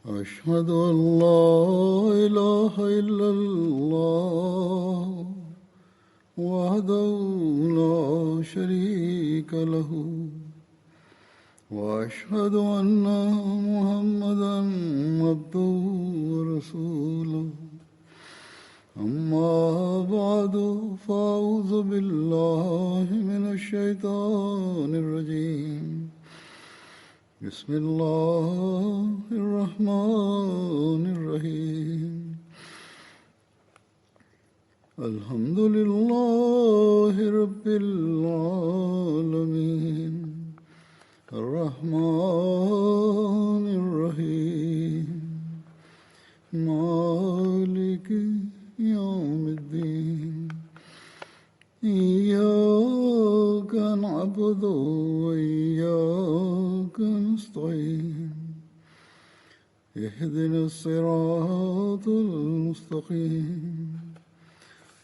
أشهد أن لا إله إلا الله وحده لا شريك له وأشهد أن محمدا عبده ورسوله أما بعد فأعوذ بالله من الشيطان الرجيم بسم الله الرحمن الرحيم الحمد لله رب العالمين الرحمن الرحيم مالك يوم الدين إياك نعبد وإياك نستعين اهدنا الصراط المستقيم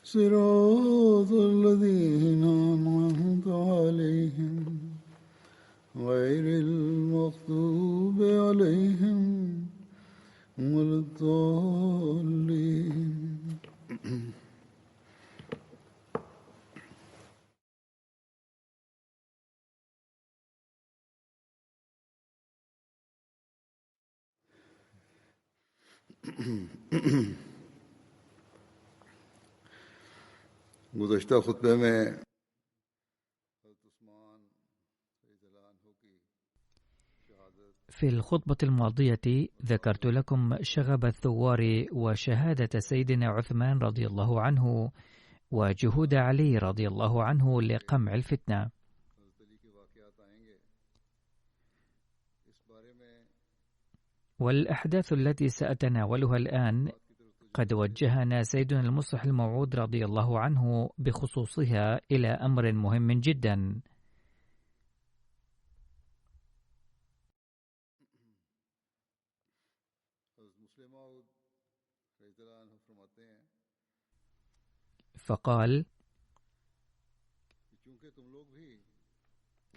صراط الذين أنعمت عليهم غير المغضوب عليهم ولا الضالين. गुज़श्ता खुतबे में في الخطبة الماضية ذكرت لكم شغب الثوار وشهادة سيدنا عثمان رضي الله عنه وجهود علي رضي الله عنه لقمع الفتنة. والأحداث التي سأتناولها الآن قد وجهنا سيدنا المصلح الموعود رضي الله عنه بخصوصها إلى أمر مهم جدا. فقال: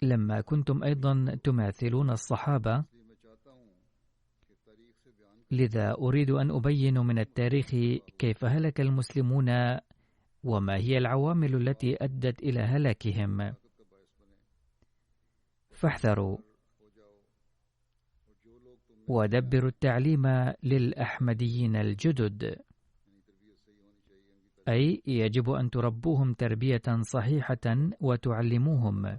لما كنتم أيضا تماثلون الصحابة، لذا أريد أن أبين من التاريخ كيف هلك المسلمون وما هي العوامل التي أدت إلى هلاكهم. فاحذروا ودبروا التعليم للأحمديين الجدد، أي يجب أن تربوهم تربية صحيحة وتعلموهم.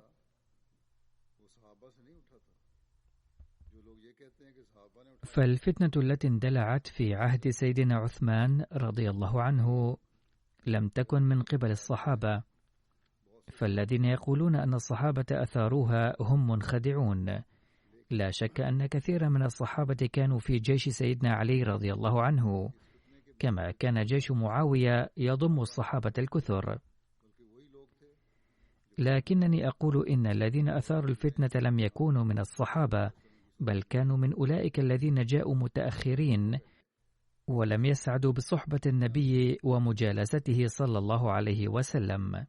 فالفتنة التي اندلعت في عهد سيدنا عثمان رضي الله عنه لم تكن من قبل الصحابة، فالذين يقولون أن الصحابة أثاروها هم منخدعون. لا شك أن كثيرا من الصحابة كانوا في جيش سيدنا علي رضي الله عنه، كما كان جيش معاوية يضم الصحابة الكثر. لكنني أقول إن الذين أثاروا الفتنة لم يكونوا من الصحابة، بل كانوا من أولئك الذين جاءوا متأخرين ولم يسعدوا بصحبة النبي ومجالسته صلى الله عليه وسلم.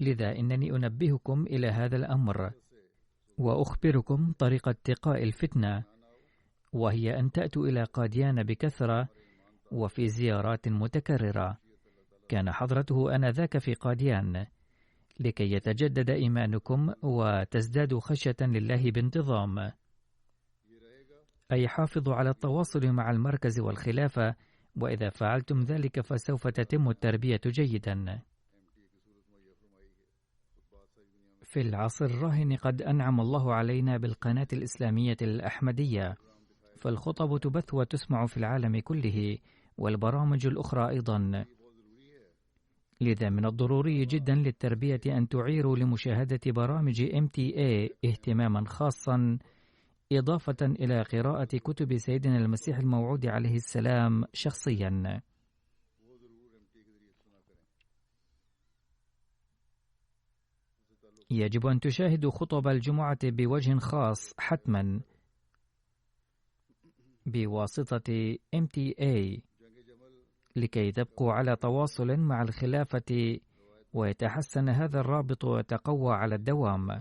لذا إنني أنبهكم إلى هذا الأمر وأخبركم طريقة اتقاء الفتنة، وهي أن تأتوا إلى قاديان بكثرة وفي زيارات متكررة. كان حضرته آنذاك في قاديان لكي يتجدد إيمانكم وتزدادوا خشية لله بانتظام. أي حافظوا على التواصل مع المركز والخلافة، وإذا فعلتم ذلك فسوف تتم التربية جيدا. في العصر الراهن قد أنعم الله علينا بالقناة الإسلامية الأحمدية، فالخطب تبث وتسمع في العالم كله، والبرامج الأخرى أيضا. لذا من الضروري جدا للتربية أن تعيروا لمشاهدة برامج MTA اهتماما خاصا، إضافة إلى قراءة كتب سيدنا المسيح الموعود عليه السلام شخصيا. يجب أن تشاهدوا خطب الجمعة بوجه خاص حتما بواسطة MTA لكي تبقوا على تواصل مع الخلافة ويتحسن هذا الرابط ويتقوى على الدوام.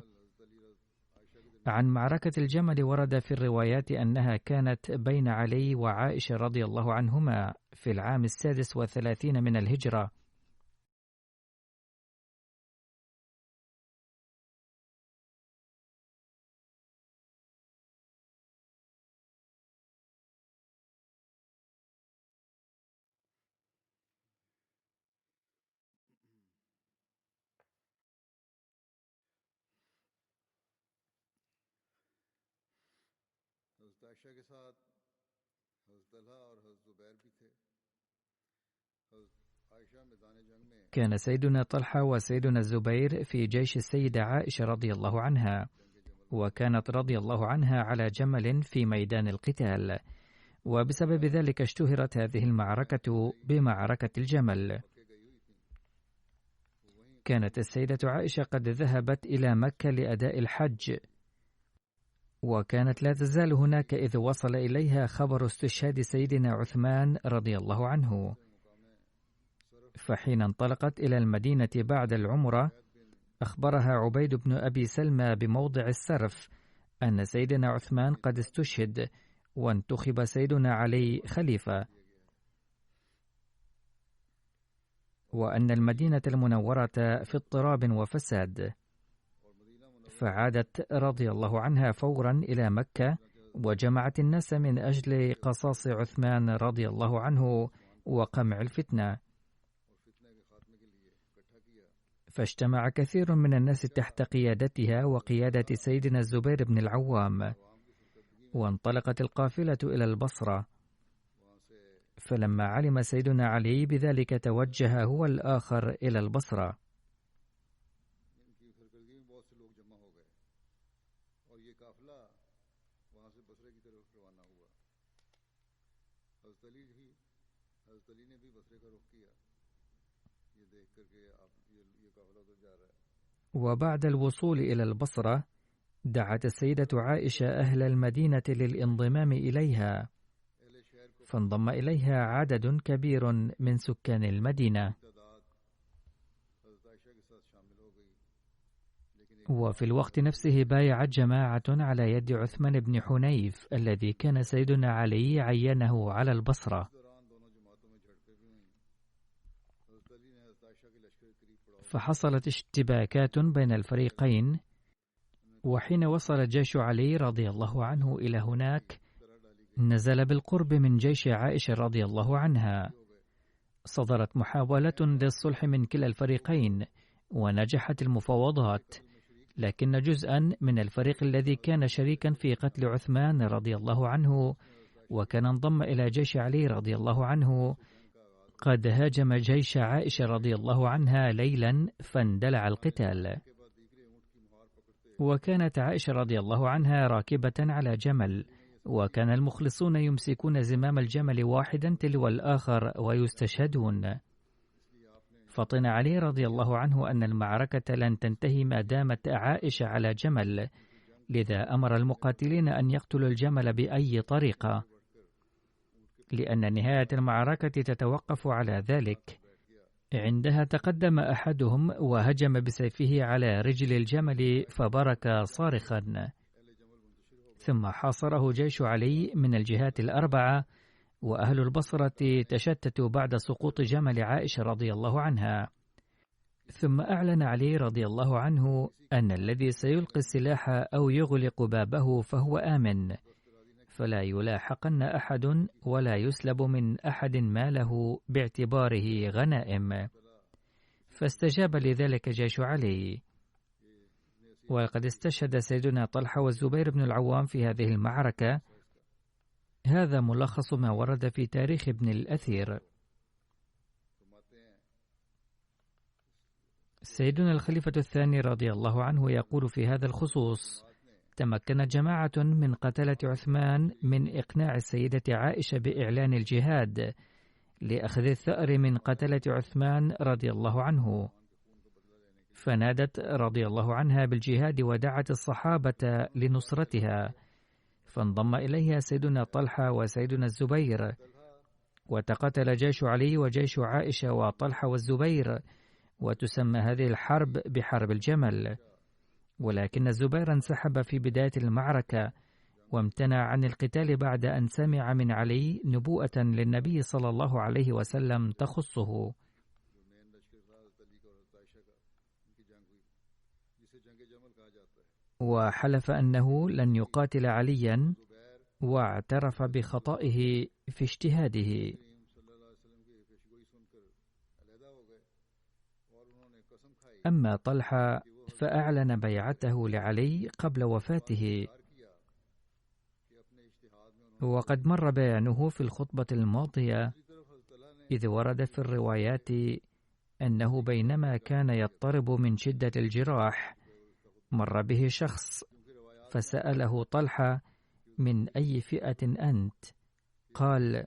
عن معركة الجمل ورد في الروايات أنها كانت بين علي وعائشة رضي الله عنهما في العام 36 من الهجرة. كان سيدنا طلحة وسيدنا الزبير في جيش السيدة عائشة رضي الله عنها، وكانت رضي الله عنها على جمل في ميدان القتال، وبسبب ذلك اشتهرت هذه المعركة بمعركة الجمل. كانت السيدة عائشة قد ذهبت إلى مكة لأداء الحج، وكانت لا تزال هناك إذ وصل إليها خبر استشهاد سيدنا عثمان رضي الله عنه. فحين انطلقت إلى المدينة بعد العمرة، أخبرها عبيد بن أبي سلمى بموضع السرف أن سيدنا عثمان قد استشهد، وانتخب سيدنا علي خليفة، وأن المدينة المنورة في اضطراب وفساد. فعادت رضي الله عنها فورا إلى مكة، وجمعت الناس من أجل قصاص عثمان رضي الله عنه وقمع الفتنة. فاجتمع كثير من الناس تحت قيادتها وقيادة سيدنا الزبير بن العوام، وانطلقت القافلة إلى البصرة. فلما علم سيدنا علي بذلك توجه هو الآخر إلى البصرة. وبعد الوصول إلى البصرة دعت السيدة عائشة أهل المدينة للانضمام إليها، فانضم إليها عدد كبير من سكان المدينة. وفي الوقت نفسه بايعت جماعة على يد عثمان بن حنيف الذي كان سيدنا علي عينه على البصرة. فحصلت اشتباكات بين الفريقين، وحين وصل جيش علي رضي الله عنه إلى هناك نزل بالقرب من جيش عائشة رضي الله عنها. صدرت محاولة للصلح من كلا الفريقين ونجحت المفاوضات، لكن جزءا من الفريق الذي كان شريكا في قتل عثمان رضي الله عنه وكان انضم إلى جيش علي رضي الله عنه قد هاجم جيش عائشة رضي الله عنها ليلا، فاندلع القتال. وكانت عائشة رضي الله عنها راكبة على جمل، وكان المخلصون يمسكون زمام الجمل واحدا تلو الآخر ويستشهدون. فطن علي رضي الله عنه أن المعركة لن تنتهي ما دامت عائشة على جمل، لذا أمر المقاتلين أن يقتلوا الجمل بأي طريقة، لأن نهاية المعركة تتوقف على ذلك. عندها تقدم أحدهم وهجم بسيفه على رجل الجمل فبرك صارخا، ثم حاصره جيش علي من الجهات الأربعة، وأهل البصرة تشتتوا بعد سقوط جمل عائشة رضي الله عنها. ثم أعلن علي رضي الله عنه أن الذي سيلقي السلاح أو يغلق بابه فهو آمن، فلا يلاحقن أحد ولا يسلب من أحد ماله باعتباره غنائم. فاستجاب لذلك جيش علي. وقد استشهد سيدنا طلحة والزبير بن العوام في هذه المعركة. هذا ملخص ما ورد في تاريخ ابن الأثير. سيدنا الخليفة الثاني رضي الله عنه يقول في هذا الخصوص: تمكنت جماعة من قتلة عثمان من إقناع السيدة عائشة بإعلان الجهاد لأخذ الثأر من قتلة عثمان رضي الله عنه، فنادت رضي الله عنها بالجهاد ودعت الصحابة لنصرتها، فانضم إليها سيدنا طلحة وسيدنا الزبير، وتقاتل جيش علي وجيش عائشة وطلحة والزبير، وتسمى هذه الحرب بحرب الجمل. ولكن الزبير انسحب في بداية المعركة وامتنع عن القتال بعد أن سمع من علي نبوءة للنبي صلى الله عليه وسلم تخصه. وحلف أنه لن يقاتل عليا، واعترف بخطئه في اجتهاده. أما طلحة فأعلن بيعته لعلي قبل وفاته، وقد مر بيانه في الخطبة الماضية، إذ ورد في الروايات أنه بينما كان يضطرب من شدة الجراح مر به شخص فسأله طلحة: من أي فئة أنت؟ قال: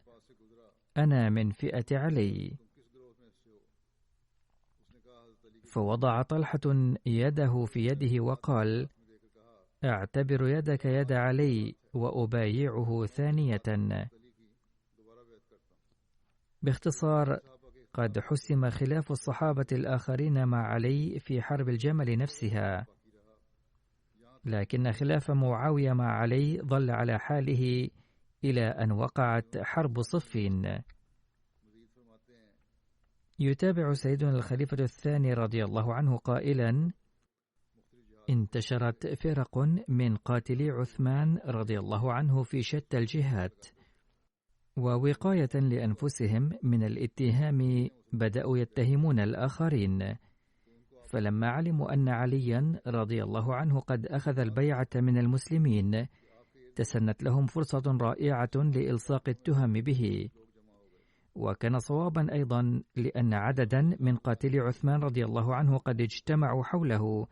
أنا من فئة علي. فوضع طلحة يده في يده وقال: أعتبر يدك يد علي وأبايعه ثانية. باختصار، قد حسم خلاف الصحابة الآخرين مع علي في حرب الجمل نفسها، لكن خلاف معاوية مع علي ظل على حاله إلى أن وقعت حرب صفين. يتابع سيدنا الخليفة الثاني رضي الله عنه قائلا: انتشرت فرق من قاتلي عثمان رضي الله عنه في شتى الجهات، ووقاية لأنفسهم من الاتهام بدأوا يتهمون الآخرين. فلما علموا أن عليا رضي الله عنه قد أخذ البيعة من المسلمين، تسنت لهم فرصة رائعة لإلصاق التهم به. وكان صوابا أيضا، لأن عددا من قاتلي عثمان رضي الله عنه قد اجتمعوا حوله،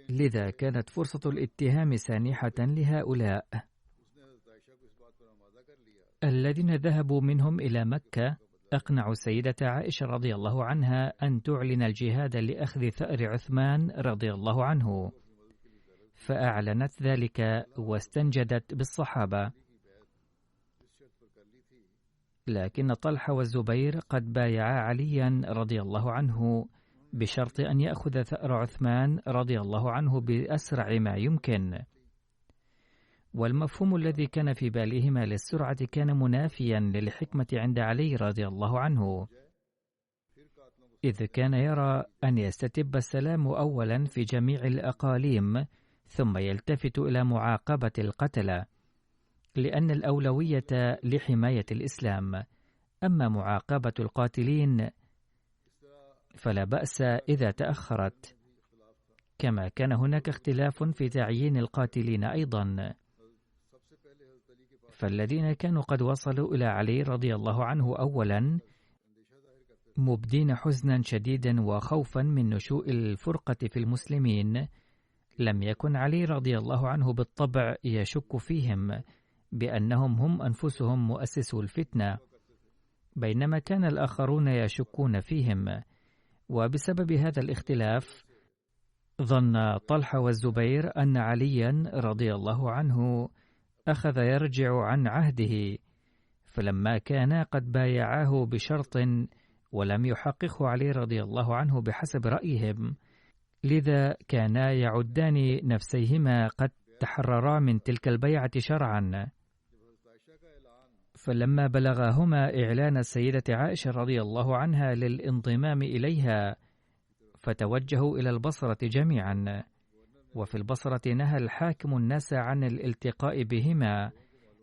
لذا كانت فرصة الاتهام سانحة لهؤلاء. الذين ذهبوا منهم إلى مكة أقنعوا السيدة عائشة رضي الله عنها أن تعلن الجهاد لأخذ ثأر عثمان رضي الله عنه، فأعلنت ذلك واستنجدت بالصحابة. لكن طلحة والزبير قد بايعا عليا رضي الله عنه بشرط أن يأخذ ثأر عثمان رضي الله عنه بأسرع ما يمكن. والمفهوم الذي كان في بالهما للسرعة كان منافيا للحكمة عند علي رضي الله عنه، إذ كان يرى أن يستتب السلام أولا في جميع الأقاليم ثم يلتفت إلى معاقبة القتلة، لأن الأولوية لحماية الإسلام، أما معاقبة القاتلين فلا بأس إذا تأخرت. كما كان هناك اختلاف في تعيين القاتلين أيضا، فالذين كانوا قد وصلوا إلى علي رضي الله عنه أولا مبدين حزنا شديدا وخوفا من نشوء الفرقة في المسلمين، لم يكن علي رضي الله عنه بالطبع يشك فيهم بأنهم هم أنفسهم مؤسسو الفتنة، بينما كان الآخرون يشكون فيهم. وبسبب هذا الاختلاف ظن طلحة والزبير أن عليا رضي الله عنه أخذ يرجع عن عهده، فلما كانا قد بايعاه بشرط ولم يحققه علي رضي الله عنه بحسب رأيهم، لذا كانا يعدان نفسيهما قد تحررا من تلك البيعة شرعا. فلما بلغهما إعلان السيدة عائشة رضي الله عنها للانضمام إليها، فتوجهوا إلى البصرة جميعا. وفي البصرة نهى الحاكم الناس عن الالتقاء بهما،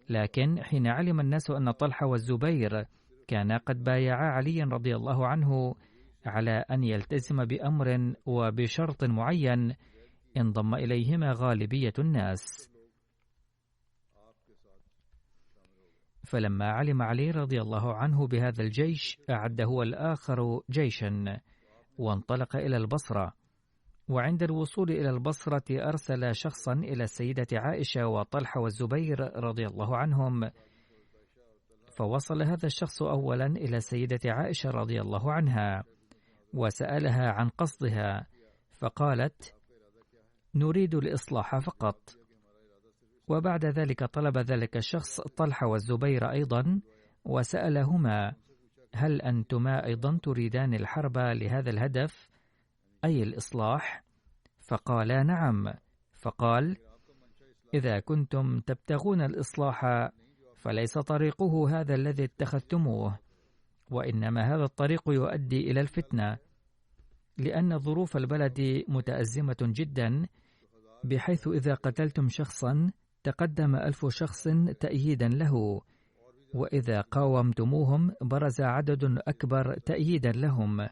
لكن حين علم الناس أن طلحة والزبير كانا قد بايعا عليا رضي الله عنه على أن يلتزم بأمر وبشرط معين، انضم إليهما غالبية الناس. فلما علم علي رضي الله عنه بهذا الجيش أعد هو الآخر جيشا وانطلق إلى البصرة. وعند الوصول إلى البصرة أرسل شخصا إلى السيدة عائشة وطلحة والزبير رضي الله عنهم، فوصل هذا الشخص أولا إلى السيدة عائشة رضي الله عنها وسألها عن قصدها، فقالت: نريد الإصلاح فقط. وبعد ذلك طلب ذلك الشخص طلحة والزبير أيضا وسألهما: هل أنتما أيضا تريدان الحرب لهذا الهدف، أي الإصلاح؟ فقالا نعم. فقال: إذا كنتم تبتغون الإصلاح فليس طريقه هذا الذي اتخذتموه، وإنما هذا الطريق يؤدي إلى الفتنة، لأن ظروف البلد متأزمة جدا، بحيث إذا قتلتم شخصا تقدم 1000 شخص تأييدا له، وإذا قاومتموهم برز عدد أكبر تأييدا لهم.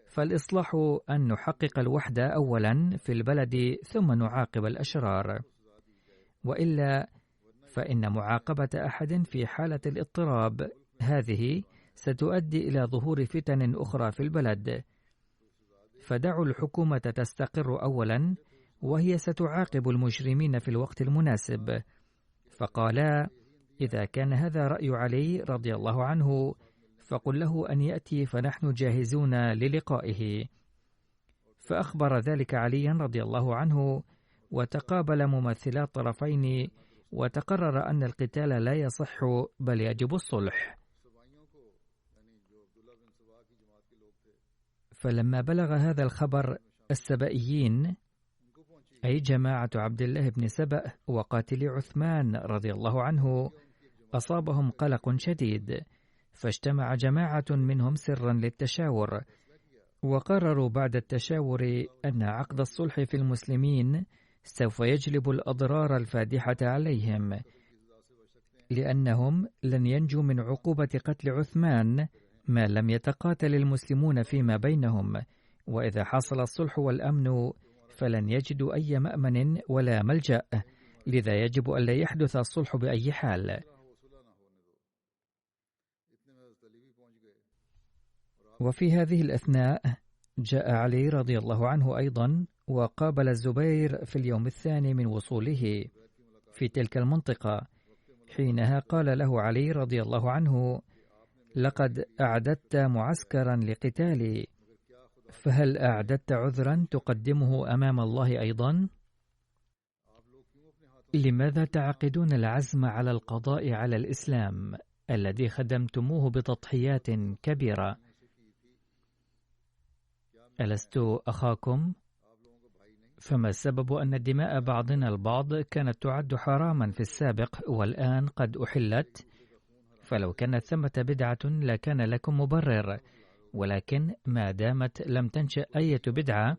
فالإصلاح أن نحقق الوحدة أولا في البلد ثم نعاقب الأشرار، وإلا فإن معاقبة أحد في حالة الاضطراب هذه ستؤدي إلى ظهور فتن أخرى في البلد، فدعوا الحكومة تستقر أولا، وهي ستعاقب المجرمين في الوقت المناسب. فقالا: إذا كان هذا رأي علي رضي الله عنه فقل له أن يأتي فنحن جاهزون للقائه. فأخبر ذلك عليا رضي الله عنه، وتقابل ممثلا الطرفين، وتقرر أن القتال لا يصح بل يجب الصلح. فلما بلغ هذا الخبر السبئيين، أي جماعة عبد الله بن سبأ وقاتل عثمان رضي الله عنه، أصابهم قلق شديد، فاجتمع جماعة منهم سرا للتشاور، وقرروا بعد التشاور أن عقد الصلح في المسلمين سوف يجلب الأضرار الفادحة عليهم، لأنهم لن ينجوا من عقوبة قتل عثمان ما لم يتقاتل المسلمون فيما بينهم، وإذا حصل الصلح والأمن فلن يجدوا أي مأمن ولا ملجأ، لذا يجب ألا يحدث الصلح بأي حال. وفي هذه الأثناء جاء علي رضي الله عنه أيضا، وقابل الزبير في اليوم الثاني من وصوله في تلك المنطقة. حينها قال له علي رضي الله عنه: لقد أعددت معسكرا لقتالي، فهل أعددت عذرا تقدمه أمام الله أيضا؟ لماذا تعقدون العزم على القضاء على الإسلام الذي خدمتموه بتضحيات كبيرة؟ ألست أخاكم؟ فما السبب أن دماء بعضنا البعض كانت تعد حراما في السابق والآن قد أحلت؟ فلو كانت ثمة بدعة لكان لكم مبرر، ولكن ما دامت لم تنشأ أي بدعة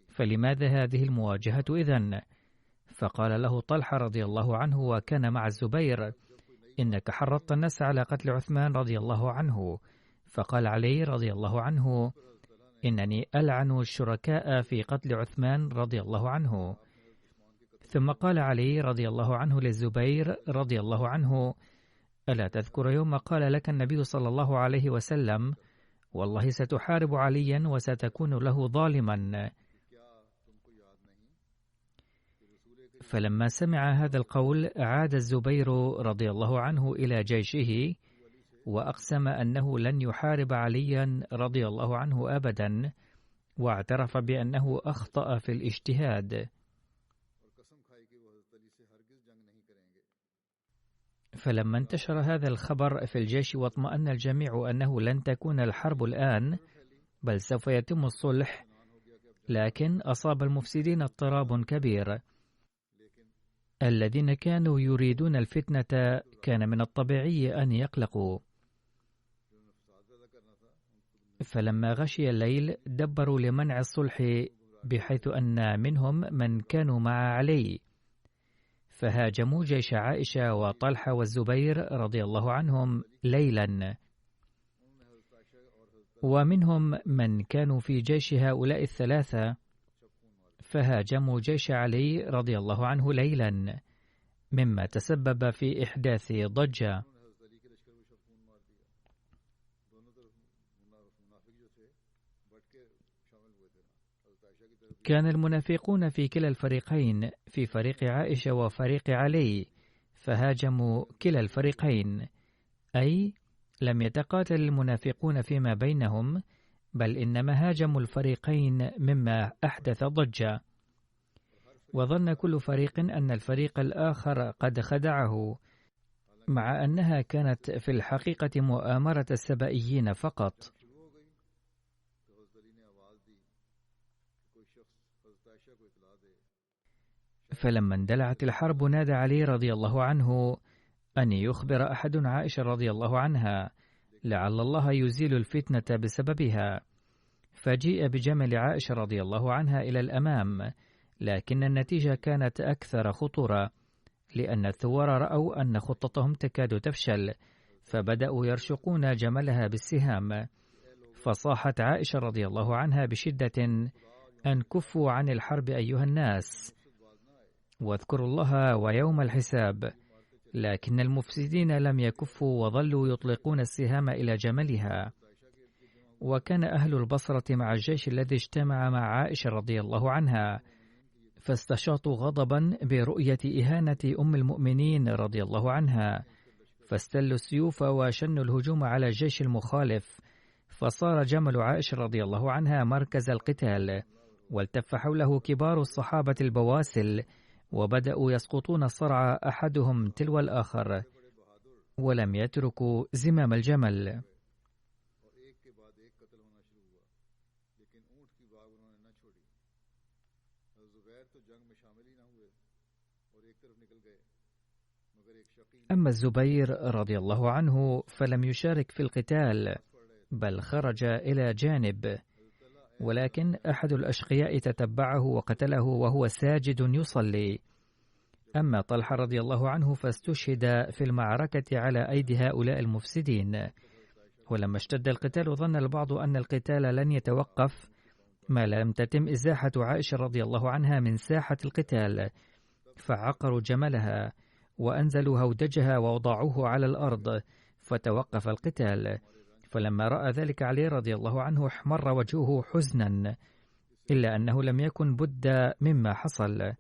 فلماذا هذه المواجهة إذن؟ فقال له طلحة رضي الله عنه وكان مع الزبير: إنك حرضت الناس على قتل عثمان رضي الله عنه. فقال علي رضي الله عنه: إنني ألعن الشركاء في قتل عثمان رضي الله عنه. ثم قال علي رضي الله عنه للزبير رضي الله عنه: ألا تذكر يوم قال لك النبي صلى الله عليه وسلم: والله ستحارب عليا وستكون له ظالما؟ فلما سمع هذا القول عاد الزبير رضي الله عنه إلى جيشه، وأقسم أنه لن يحارب عليا رضي الله عنه أبدا، واعترف بأنه أخطأ في الاجتهاد. فلما انتشر هذا الخبر في الجيش واطمأن الجميع أنه لن تكون الحرب الآن بل سوف يتم الصلح، لكن أصاب المفسدين اضطراب كبير. الذين كانوا يريدون الفتنة كان من الطبيعي أن يقلقوا. فلما غشي الليل دبروا لمنع الصلح، بحيث أن منهم من كانوا مع علي، فهاجموا جيش عائشة وطلحة والزبير رضي الله عنهم ليلا، ومنهم من كانوا في جيش هؤلاء الثلاثة فهاجموا جيش علي رضي الله عنه ليلا، مما تسبب في إحداث ضجة. كان المنافقون في كلا الفريقين، في فريق عائشة وفريق علي، فهاجموا كلا الفريقين، أي لم يتقاتل المنافقون فيما بينهم، بل إنما هاجموا الفريقين مما أحدث ضجة. وظن كل فريق أن الفريق الآخر قد خدعه، مع أنها كانت في الحقيقة مؤامرة السبائيين فقط. فلما اندلعت الحرب نادى علي رضي الله عنه أن يخبر أحد عائشة رضي الله عنها لعل الله يزيل الفتنة بسببها. فجيء بجمل عائشة رضي الله عنها إلى الأمام، لكن النتيجة كانت أكثر خطورة، لأن الثوار رأوا أن خطتهم تكاد تفشل، فبدأوا يرشقون جملها بالسهام. فصاحت عائشة رضي الله عنها بشدة أن كفوا عن الحرب أيها الناس، واذكروا الله ويوم الحساب. لكن المفسدين لم يكفوا وظلوا يطلقون السهام إلى جملها. وكان أهل البصرة مع الجيش الذي اجتمع مع عائشة رضي الله عنها، فاستشاطوا غضبا برؤية إهانة أم المؤمنين رضي الله عنها، فاستلوا السيوف وشنوا الهجوم على الجيش المخالف. فصار جمل عائشة رضي الله عنها مركز القتال، والتف حوله كبار الصحابة البواسل، وبدأوا يسقطون الصرع أحدهم تلو الآخر، ولم يتركوا زمام الجمل. أما الزبير رضي الله عنه فلم يشارك في القتال، بل خرج إلى جانب، ولكن أحد الأشقياء تتبعه وقتله وهو ساجد يصلي. أما طلحة رضي الله عنه فاستشهد في المعركة على أيدي هؤلاء المفسدين. ولما اشتد القتال ظن البعض أن القتال لن يتوقف ما لم تتم إزاحة عائشة رضي الله عنها من ساحة القتال، فعقروا جملها وأنزلوا هودجها ووضعوه على الأرض، فتوقف القتال. فلما رأى ذلك علي رضي الله عنه احمر وجهه حزنا، إلا أنه لم يكن بد مما حصل.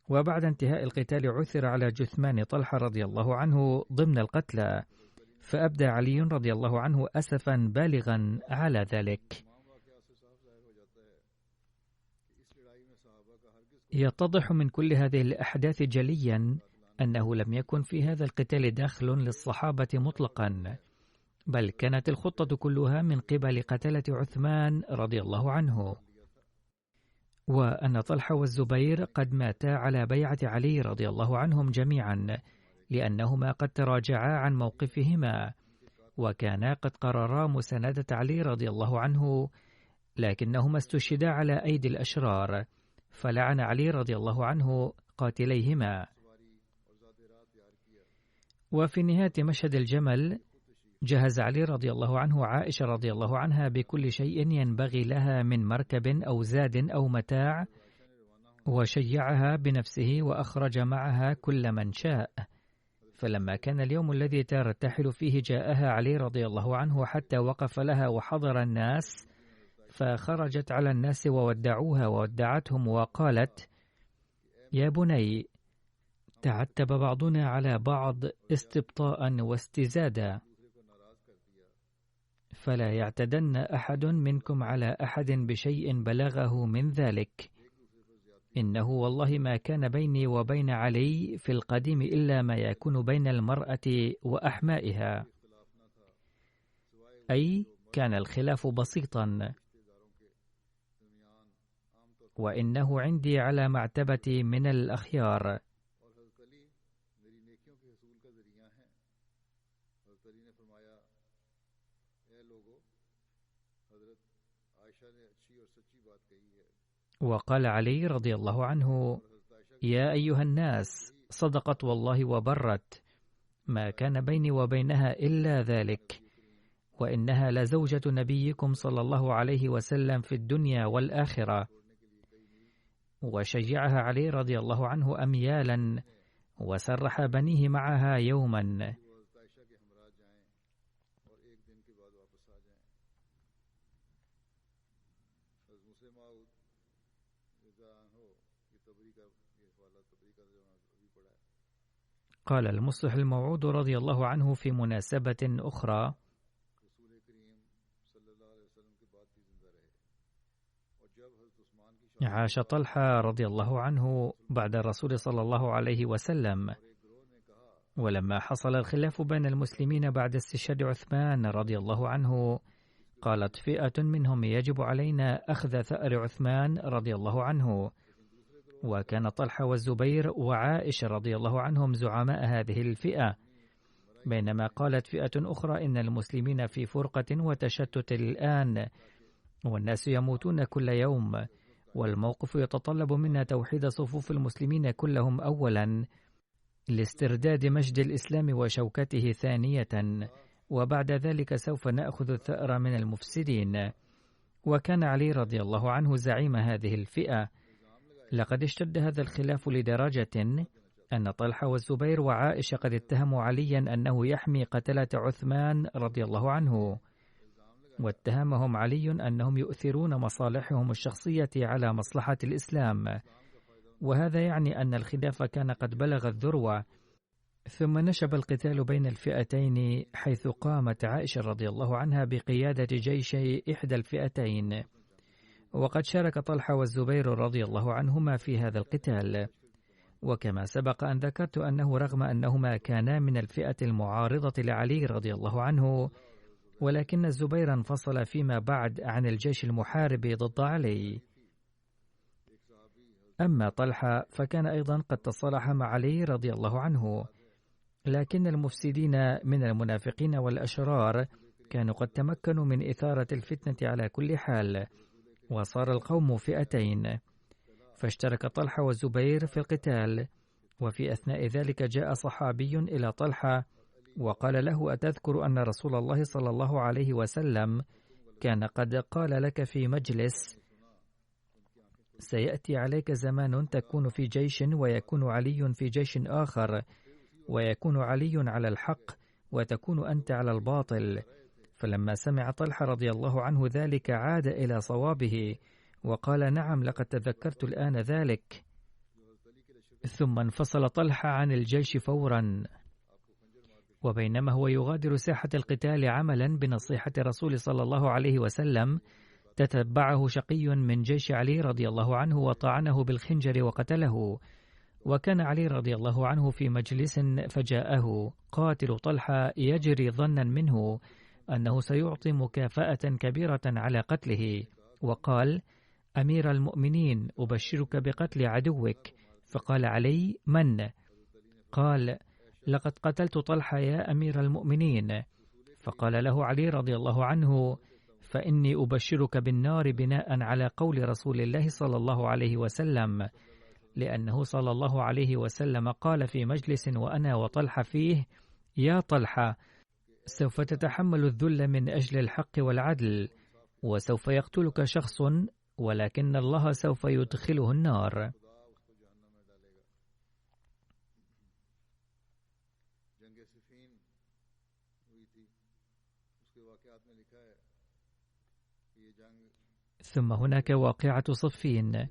وبعد انتهاء القتال عثر على جثمان طلحة رضي الله عنه ضمن القتلى، فأبدى علي رضي الله عنه أسفا بالغا على ذلك. يتضح من كل هذه الأحداث جليا أنه لم يكن في هذا القتال دخل للصحابة مطلقا، بل كانت الخطة كلها من قبل قتلة عثمان رضي الله عنه، وأن طلحة والزبير قد ماتا على بيعة علي رضي الله عنهم جميعا، لأنهما قد تراجعا عن موقفهما، وكانا قد قررا مساندة علي رضي الله عنه، لكنهما استشهدا على أيدي الأشرار، فلعن علي رضي الله عنه قاتليهما. وفي نهاية مشهد الجمل جهز علي رضي الله عنه عائشة رضي الله عنها بكل شيء ينبغي لها من مركب أو زاد أو متاع، وشيعها بنفسه وأخرج معها كل من شاء. فلما كان اليوم الذي ترتحل فيه جاءها علي رضي الله عنه حتى وقف لها وحضر الناس، فخرجت على الناس وودعوها وودعتهم وقالت: يا بني، تعتب بعضنا على بعض استبطاء واستزادا، فلا يعتدن أحد منكم على أحد بشيء بلغه من ذلك، إنه والله ما كان بيني وبين علي في القديم إلا ما يكون بين المرأة وأحمائها، أي كان الخلاف بسيطا، وإنه عندي على مرتبة من الأخيار. وقال علي رضي الله عنه: يا أيها الناس، صدقت والله وبرت، ما كان بيني وبينها إلا ذلك، وإنها لزوجة نبيكم صلى الله عليه وسلم في الدنيا والآخرة. وشجعها علي رضي الله عنه أميالا، وسرح بنيه معها يوما. قال المصلح الموعود رضي الله عنه في مناسبة أخرى: عاش طلحة رضي الله عنه بعد الرسول صلى الله عليه وسلم، ولما حصل الخلاف بين المسلمين بعد استشهاد عثمان رضي الله عنه، قالت فئة منهم: يجب علينا أخذ ثأر عثمان رضي الله عنه، وكان طلحة والزبير وعائشة رضي الله عنهم زعماء هذه الفئة، بينما قالت فئة أخرى إن المسلمين في فرقة وتشتت الآن، والناس يموتون كل يوم، والموقف يتطلب منا توحيد صفوف المسلمين كلهم أولا لاسترداد مجد الإسلام وشوكته ثانية، وبعد ذلك سوف نأخذ الثأر من المفسدين. وكان علي رضي الله عنه زعيم هذه الفئة. لقد اشتد هذا الخلاف لدرجة أن طلحة والزبير وعائشة قد اتهموا عليا أنه يحمي قتلة عثمان رضي الله عنه، واتهمهم علي أنهم يؤثرون مصالحهم الشخصية على مصلحة الإسلام، وهذا يعني أن الخلاف كان قد بلغ الذروة. ثم نشب القتال بين الفئتين، حيث قامت عائشة رضي الله عنها بقيادة جيشي إحدى الفئتين، وقد شارك طلحة والزبير رضي الله عنهما في هذا القتال. وكما سبق أن ذكرت أنه رغم أنهما كانا من الفئة المعارضة لعلي رضي الله عنه، ولكن الزبير انفصل فيما بعد عن الجيش المحارب ضد علي. أما طلحة فكان أيضا قد تصالح مع علي رضي الله عنه، لكن المفسدين من المنافقين والأشرار كانوا قد تمكنوا من إثارة الفتنة على كل حال، وصار القوم فئتين، فاشترك طلحة والزبير في القتال. وفي أثناء ذلك جاء صحابي إلى طلحة وقال له: أتذكر أن رسول الله صلى الله عليه وسلم كان قد قال لك في مجلس: سيأتي عليك زمان تكون في جيش ويكون علي في جيش آخر، ويكون علي على الحق وتكون أنت على الباطل. فلما سمع طلحة رضي الله عنه ذلك عاد إلى صوابه وقال: نعم، لقد تذكرت الآن ذلك. ثم انفصل طلحة عن الجيش فورا. وبينما هو يغادر ساحة القتال عملا بنصيحة الرسول صلى الله عليه وسلم، تتبعه شقي من جيش علي رضي الله عنه وطعنه بالخنجر وقتله. وكان علي رضي الله عنه في مجلس فجاءه قاتل طلحة يجري ظنا منه أنه سيعطي مكافأة كبيرة على قتله، وقال: أمير المؤمنين، أبشرك بقتل عدوك. فقال علي: من؟ قال: لقد قتلت طلحة يا أمير المؤمنين. فقال له علي رضي الله عنه: فإني أبشرك بالنار بناء على قول رسول الله صلى الله عليه وسلم، لأنه صلى الله عليه وسلم قال في مجلس وأنا وطلحة فيه: يا طلحة، سوف تتحمل الذل من أجل الحق والعدل، وسوف يقتلك شخص ولكن الله سوف يدخله النار. ثم هناك واقعة صفين،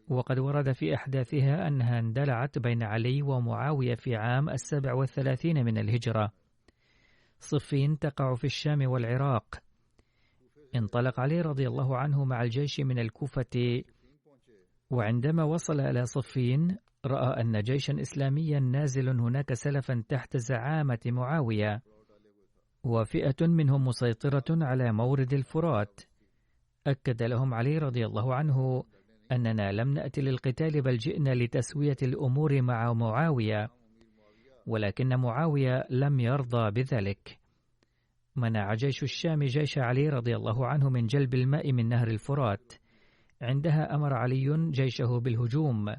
وقد ورد في أحداثها أنها اندلعت بين علي ومعاوية في عام 37 من الهجرة. صفين تقع في الشام والعراق. انطلق علي رضي الله عنه مع الجيش من الكوفة، وعندما وصل إلى صفين رأى أن جيشا إسلاميا نازل هناك سلفا تحت زعامة معاوية، وفئة منهم مسيطرة على مورد الفرات. أكد لهم علي رضي الله عنه أننا لم نأتي للقتال بل جئنا لتسوية الأمور مع معاوية، ولكن معاوية لم يرضى بذلك. منع جيش الشام جيش علي رضي الله عنه من جلب الماء من نهر الفرات. عندها أمر علي جيشه بالهجوم،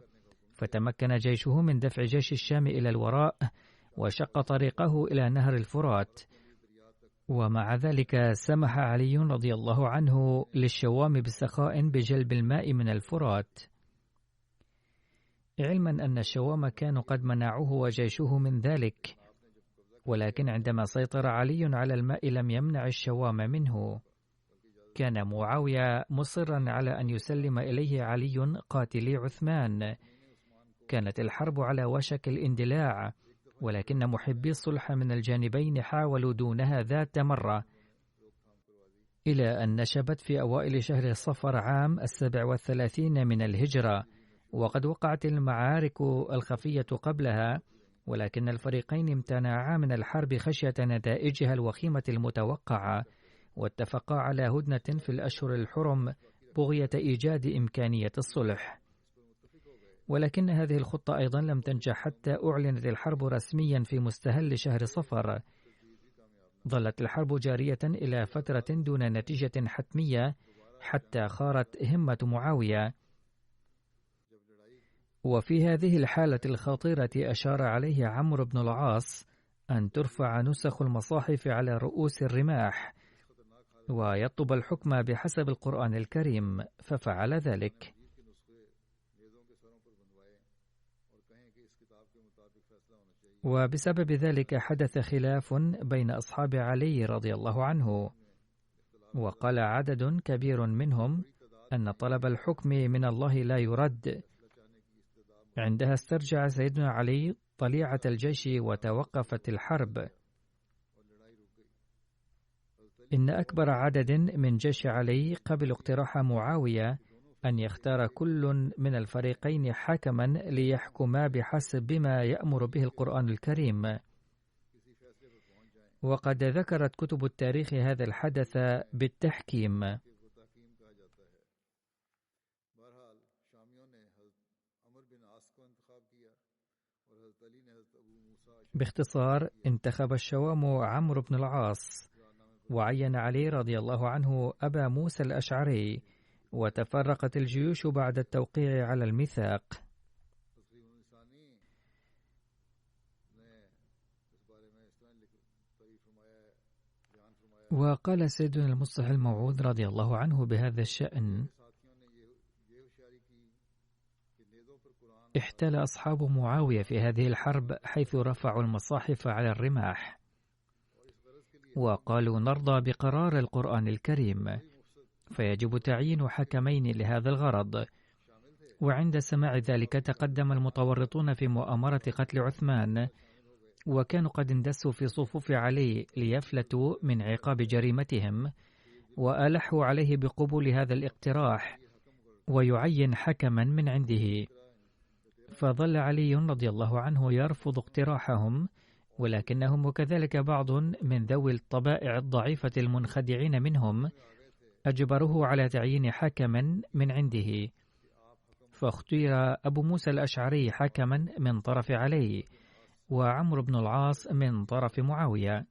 فتمكن جيشه من دفع جيش الشام إلى الوراء وشق طريقه إلى نهر الفرات. ومع ذلك سمح علي رضي الله عنه للشوام بسخاء بجلب الماء من الفرات، علما أن الشوام كانوا قد منعوه وجيشه من ذلك، ولكن عندما سيطر علي على الماء لم يمنع الشوام منه. كان معاوية مصرا على أن يسلم إليه علي قاتلي عثمان. كانت الحرب على وشك الاندلاع، ولكن محبي الصلح من الجانبين حاولوا دونها ذات مرة، إلى أن نشبت في أوائل شهر صفر عام 37 من الهجرة. وقد وقعت المعارك الخفية قبلها، ولكن الفريقين امتنعا من الحرب خشية نتائجها الوخيمة المتوقعة، واتفقا على هدنة في الأشهر الحرم بغية إيجاد إمكانية الصلح. ولكن هذه الخطة أيضا لم تنجح حتى أعلنت الحرب رسميا في مستهل شهر صفر. ظلت الحرب جارية إلى فترة دون نتيجة حتمية حتى خارت همة معاوية. وفي هذه الحالة الخطيرة أشار عليه عمرو بن العاص أن ترفع نسخ المصاحف على رؤوس الرماح ويطلب الحكم بحسب القرآن الكريم، ففعل ذلك. وبسبب ذلك حدث خلاف بين أصحاب علي رضي الله عنه، وقال عدد كبير منهم أن طلب الحكم من الله لا يرد. عندها استرجع سيدنا علي طليعة الجيش وتوقفت الحرب. إن أكبر عدد من جيش علي قبل اقتراح معاوية أن يختار كل من الفريقين حكما ليحكما بحسب ما يأمر به القرآن الكريم. وقد ذكرت كتب التاريخ هذا الحدث بالتحكيم. باختصار، انتخب الشوام عمرو بن العاص، وعين علي رضي الله عنه أبا موسى الأشعري، وتفرقت الجيوش بعد التوقيع على الميثاق. وقال سيدنا المصلح الموعود رضي الله عنه بهذا الشأن: احتال أصحاب معاوية في هذه الحرب حيث رفعوا المصاحف على الرماح وقالوا نرضى بقرار القرآن الكريم، فيجب تعيين حكمين لهذا الغرض. وعند سماع ذلك تقدم المتورطون في مؤامرة قتل عثمان، وكانوا قد اندسوا في صفوف علي ليفلتوا من عقاب جريمتهم، وألحوا عليه بقبول هذا الاقتراح ويعين حكما من عنده. فظل علي رضي الله عنه يرفض اقتراحهم، ولكنهم وكذلك بعض من ذوي الطبائع الضعيفة المنخدعين منهم أجبروه على تعيين حكما من عنده، فاختير أبو موسى الأشعري حكما من طرف علي، وعمرو بن العاص من طرف معاوية.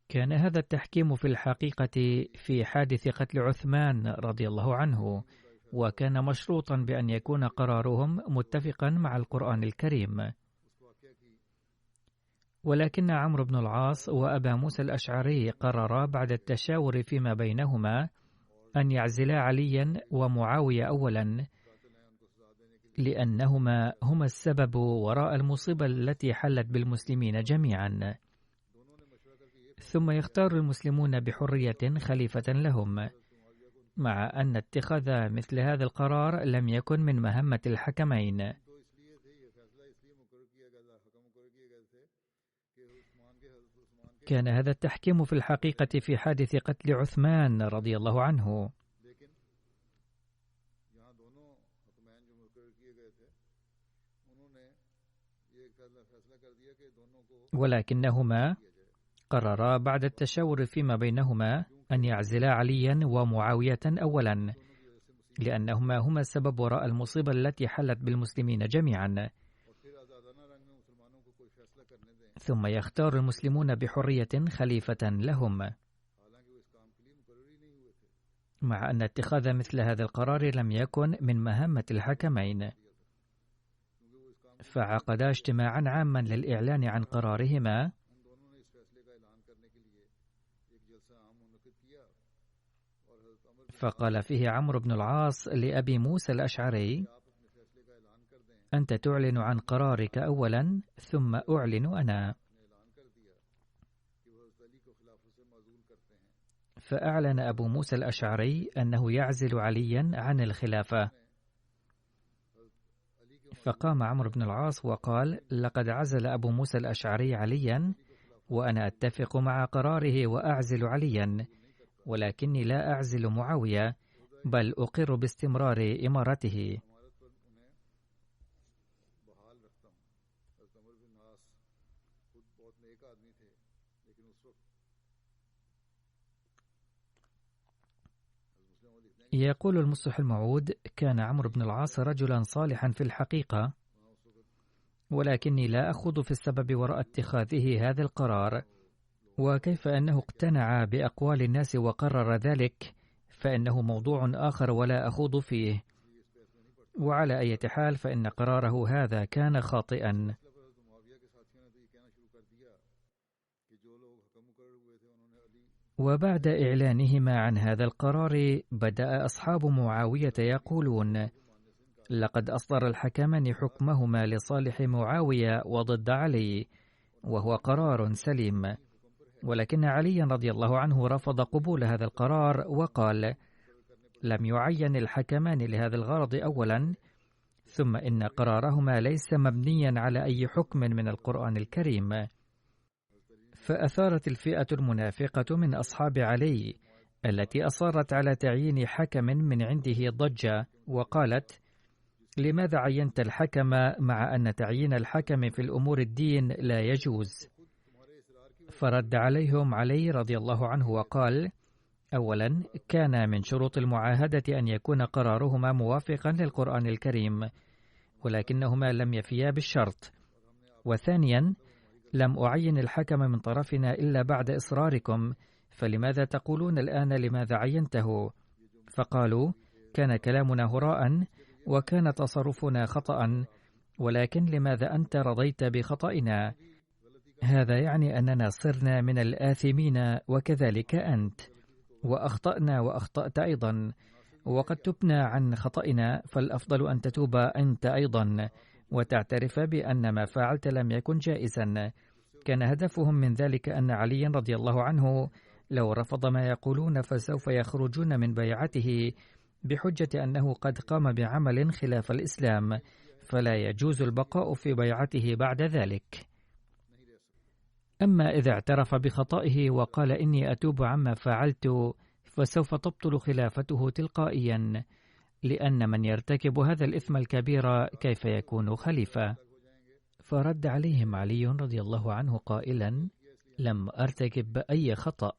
كان هذا التحكيم في الحقيقة في حادث قتل عثمان رضي الله عنه، وكان مشروطا بأن يكون قرارهم متفقا مع القرآن الكريم. ولكن عمرو بن العاص وأبا موسى الأشعري قررا بعد التشاور فيما بينهما أن يعزلا عليا ومعاوية أولا، لأنهما هما السبب وراء المصيبة التي حلت بالمسلمين جميعا، ثم يختار المسلمون بحرية خليفة لهم، مع أن اتخاذ مثل هذا القرار لم يكن من مهمة الحكمين. كان هذا التحكيم في الحقيقة في حادث قتل عثمان رضي الله عنه، ولكنهما قررا بعد التشاور فيما بينهما أن يعزلا عليا ومعاوية أولا، لأنهما هما السبب وراء المصيبة التي حلت بالمسلمين جميعا، ثم يختار المسلمون بحرية خليفة لهم، مع أن اتخاذ مثل هذا القرار لم يكن من مهمة الحكمين. فعقدا اجتماعا عاما للإعلان عن قرارهما، فقال فيه عمرو بن العاص لأبي موسى الأشعري: أنت تعلن عن قرارك أولا ثم أعلن أنا. فأعلن أبو موسى الأشعري أنه يعزل عليا عن الخلافة، فقام عمرو بن العاص وقال: لقد عزل أبو موسى الأشعري عليا، وأنا أتفق مع قراره وأعزل عليا، ولكني لا أعزل معاوية، بل أقر باستمرار إمارته. يقول المصلح الموعود: كان عمرو بن العاص رجلا صالحا في الحقيقة، ولكني لا أخوض في السبب وراء اتخاذه هذا القرار، وكيف أنه اقتنع بأقوال الناس وقرر ذلك فإنه موضوع آخر ولا أخوض فيه. وعلى أي حال فإن قراره هذا كان خاطئا. وبعد إعلانهما عن هذا القرار بدأ أصحاب معاوية يقولون: لقد أصدر الحكمان حكمهما لصالح معاوية وضد علي، وهو قرار سليم. ولكن علي رضي الله عنه رفض قبول هذا القرار وقال: لم يعين الحكمان لهذا الغرض أولا، ثم إن قرارهما ليس مبنيا على أي حكم من القرآن الكريم. فأثارت الفئة المنافقة من أصحاب علي التي أصرت على تعيين حكم من عنده ضجة، وقالت: لماذا عينت الحكم مع أن تعيين الحكم في الأمور الدين لا يجوز؟ فرد عليهم علي رضي الله عنه وقال: أولا، كان من شروط المعاهدة أن يكون قرارهما موافقا للقرآن الكريم، ولكنهما لم يفيا بالشرط. وثانيا، لم أعين الحكم من طرفنا إلا بعد إصراركم، فلماذا تقولون الآن لماذا عينته؟ فقالوا: كان كلامنا هراء، وكان تصرفنا خطأ، ولكن لماذا أنت رضيت بخطئنا؟ هذا يعني أننا صرنا من الآثمين، وكذلك أنت، وأخطأنا وأخطأت أيضا، وقد تبنا عن خطئنا، فالأفضل أن تتوب أنت أيضا وتعترف بأن ما فعلت لم يكن جائزا. كان هدفهم من ذلك أن علي رضي الله عنه لو رفض ما يقولون فسوف يخرجون من بيعته بحجة أنه قد قام بعمل خلاف الإسلام، فلا يجوز البقاء في بيعته بعد ذلك. أما إذا اعترف بخطئه وقال: إني أتوب عما فعلت، فسوف تبطل خلافته تلقائيا، لأن من يرتكب هذا الإثم الكبير كيف يكون خليفة؟ فرد عليهم علي رضي الله عنه قائلا: لم أرتكب أي خطأ،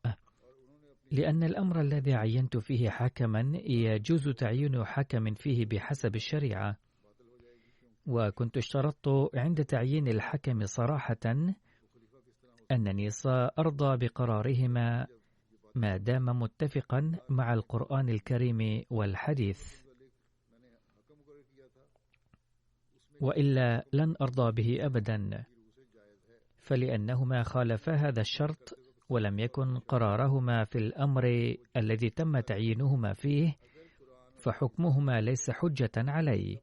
لأن الأمر الذي عينت فيه حكما يجوز تعيين حكم فيه بحسب الشريعة، وكنت اشترطت عند تعيين الحكم صراحة أنني سأرضى بقرارهما ما دام متفقا مع القرآن الكريم والحديث، وإلا لن أرضى به أبدا، فلأنهما خالفا هذا الشرط ولم يكن قرارهما في الأمر الذي تم تعيينهما فيه، فحكمهما ليس حجة علي.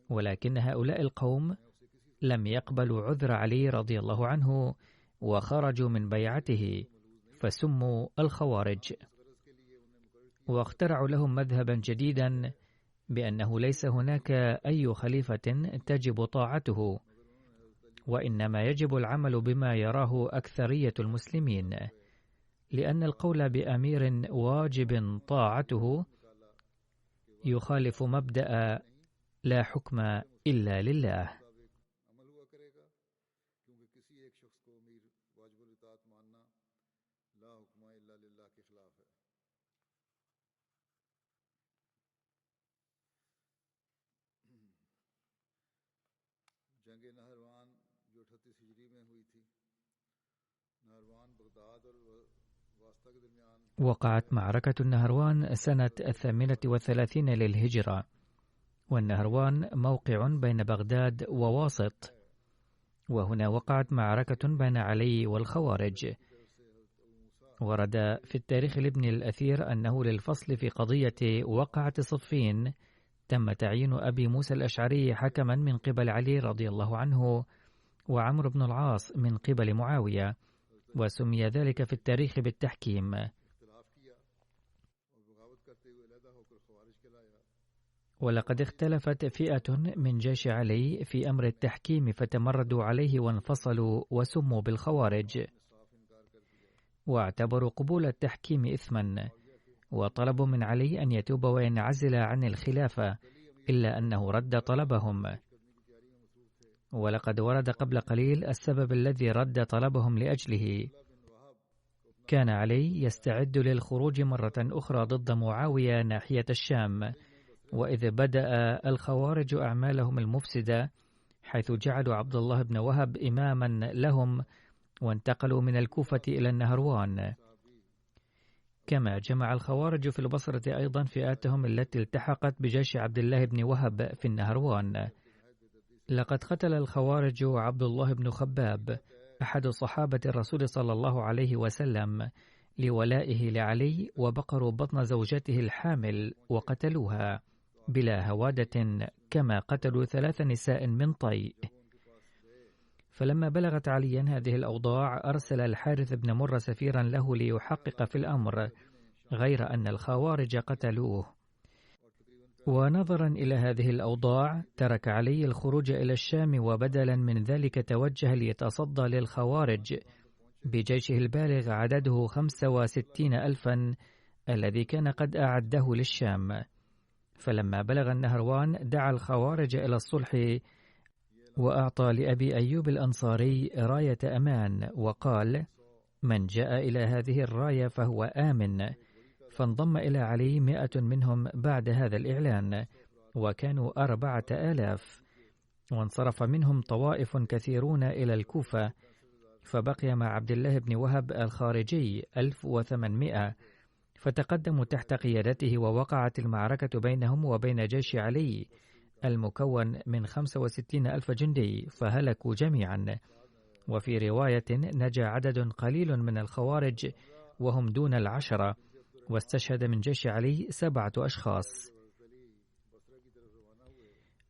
ولكن هؤلاء القوم لم يقبلوا عذر علي رضي الله عنه وخرجوا من بيعته، فسموا الخوارج، واخترعوا لهم مذهبا جديدا بأنه ليس هناك أي خليفة تجب طاعته، وإنما يجب العمل بما يراه أكثرية المسلمين، لأن القول بأمير واجب طاعته يخالف مبدأ لا حكم إلا لله. وقعت معركة النهروان سنة 38 للهجرة، والنهروان موقع بين بغداد وواسط، وهنا وقعت معركة بين علي والخوارج. ورد في التاريخ لابن الأثير أنه للفصل في قضية وقعة صفين تم تعيين أبي موسى الأشعري حكما من قبل علي رضي الله عنه، وعمرو بن العاص من قبل معاوية، وسمي ذلك في التاريخ بالتحكيم. ولقد اختلفت فئة من جيش علي في أمر التحكيم فتمردوا عليه وانفصلوا وسموا بالخوارج، واعتبروا قبول التحكيم إثما، وطلبوا من علي أن يتوب وينعزل عن الخلافة، إلا أنه رد طلبهم. ولقد ورد قبل قليل السبب الذي رد طلبهم لأجله، كان علي يستعد للخروج مرة أخرى ضد معاوية ناحية الشام، وإذ بدأ الخوارج أعمالهم المفسدة، حيث جعلوا عبد الله بن وهب إماما لهم وانتقلوا من الكوفة إلى النهروان. كما جمع الخوارج في البصرة أيضا فئاتهم التي التحقت بجيش عبد الله بن وهب في النهروان. لقد قتل الخوارج عبد الله بن خباب أحد صحابة الرسول صلى الله عليه وسلم لولائه لعلي، وبقروا بطن زوجته الحامل وقتلوها بلا هوادة، كما قتلوا 3 نساء من طيء. فلما بلغت عليا هذه الأوضاع أرسل الحارث بن مرة سفيرا له ليحقق في الأمر، غير أن الخوارج قتلوه. ونظرا إلى هذه الأوضاع ترك علي الخروج إلى الشام، وبدلا من ذلك توجه ليتصدى للخوارج بجيشه البالغ عدده 65,000 الذي كان قد أعده للشام. فلما بلغ النهروان دعا الخوارج إلى الصلح، وأعطى لأبي أيوب الأنصاري راية أمان، وقال: من جاء إلى هذه الراية فهو آمن. فانضم إلى علي 100 منهم بعد هذا الإعلان، وكانوا 4,000، وانصرف منهم طوائف كثيرون إلى الكوفة، فبقي مع عبد الله بن وهب الخارجي 1800، فتقدموا تحت قيادته، ووقعت المعركة بينهم وبين جيش علي المكون من 65,000 جندي، فهلكوا جميعا. وفي رواية نجا عدد قليل من الخوارج وهم دون 10، واستشهد من جيش علي 7 أشخاص.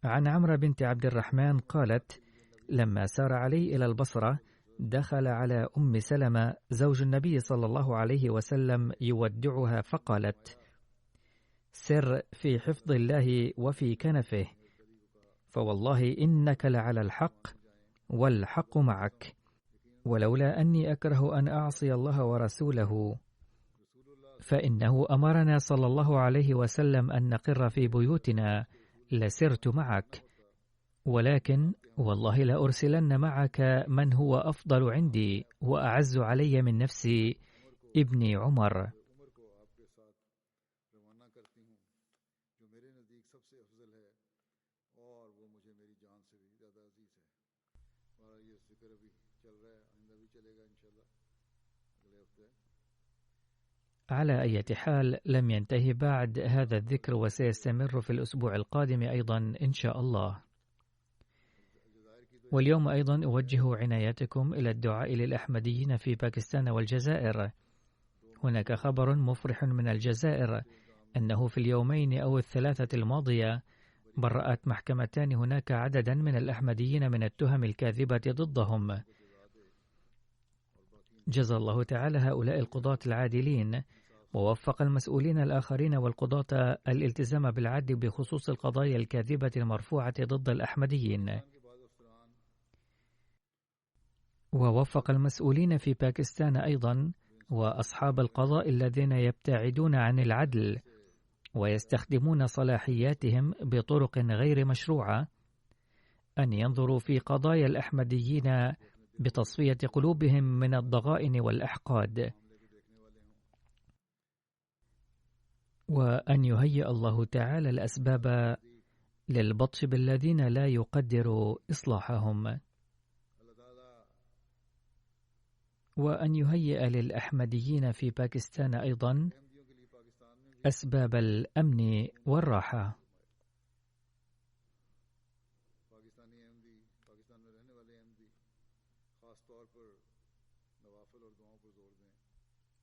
عن عمرو بنت عبد الرحمن قالت: لما سار علي إلى البصرة دخل على أم سلمة زوج النبي صلى الله عليه وسلم يودعها، فقالت: سر في حفظ الله وفي كنفه، فوالله إنك لعلى الحق والحق معك، ولولا أني أكره أن أعصي الله ورسوله فإنه أمرنا صلى الله عليه وسلم أن نقر في بيوتنا لسرت معك، ولكن والله لأرسلن معك من هو أفضل عندي وأعز علي من نفسي، ابني عمر. على أي حال لم ينتهي بعد هذا الذكر، وسيستمر في الأسبوع القادم أيضا إن شاء الله. واليوم أيضا أوجه عنايتكم إلى الدعاء للأحمديين في باكستان والجزائر. هناك خبر مفرح من الجزائر أنه في اليومين أو الثلاثة الماضية برأت محكمتان هناك عددا من الأحمديين من التهم الكاذبة ضدهم. جزا الله تعالى هؤلاء القضاة العادلين، ووفق المسؤولين الآخرين والقضاة الالتزام بالعدل بخصوص القضايا الكاذبة المرفوعة ضد الأحمديين. ووفق المسؤولين في باكستان أيضا وأصحاب القضاء الذين يبتعدون عن العدل ويستخدمون صلاحياتهم بطرق غير مشروعة أن ينظروا في قضايا الأحمديين بتصفية قلوبهم من الضغائن والأحقاد، وأن يهيئ الله تعالى الأسباب للبطش بالذين لا يقدر إصلاحهم، وأن يهيئ للأحمديين في باكستان أيضا أسباب الأمن والراحة.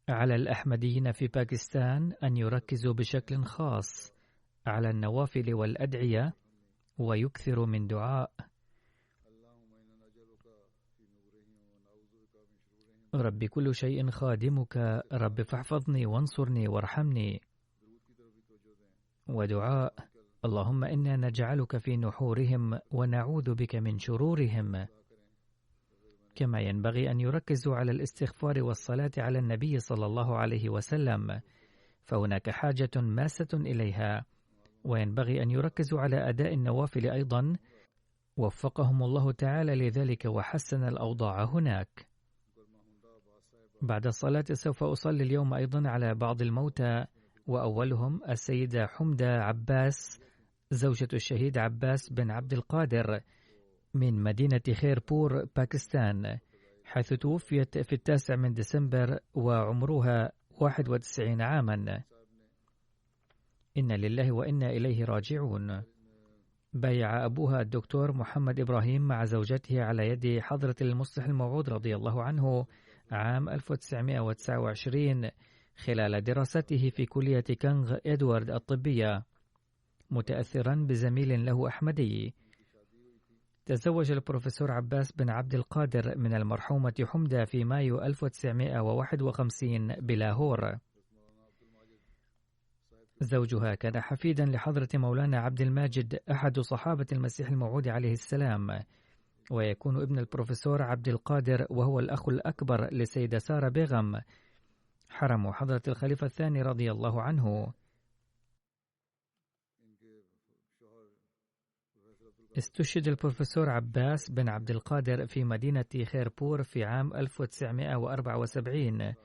على الأحمديين في باكستان أن يركزوا بشكل خاص على النوافل والأدعية، ويكثروا من دعاء: رب كل شيء خادمك، رب فاحفظني وانصرني وارحمني، ودعاء: اللهم إنا نجعلك في نحورهم ونعوذ بك من شرورهم. كما ينبغي أن يركزوا على الاستغفار والصلاة على النبي صلى الله عليه وسلم، فهناك حاجة ماسة إليها، وينبغي أن يركزوا على أداء النوافل أيضا، وفقهم الله تعالى لذلك وحسن الأوضاع هناك. بعد الصلاة سوف أصلي اليوم أيضا على بعض الموتى، وأولهم السيدة حمدة عباس زوجة الشهيد عباس بن عبد القادر من مدينة خيربور باكستان، حيث توفيت في 9 ديسمبر وعمرها 91 عاما. إنا لله وإنا إليه راجعون. بايع أبوها الدكتور محمد إبراهيم مع زوجته على يد حضرة المصلح الموعود رضي الله عنه عام 1929 خلال دراسته في كلية كنغ إدوارد الطبية، متأثرا بزميل له أحمدي. تزوج البروفيسور عباس بن عبد القادر من المرحومة حمدة في مايو 1951 بلاهور. زوجها كان حفيدا لحضرة مولانا عبد الماجد أحد صحابة المسيح الموعود عليه السلام، ويكون ابن البروفيسور عبد القادر وهو الأخ الأكبر للسيدة سارة بيغم حرم حضرة الخليفة الثاني رضي الله عنه. استشهد البروفيسور عباس بن عبد القادر في مدينة خيربور في عام 1974،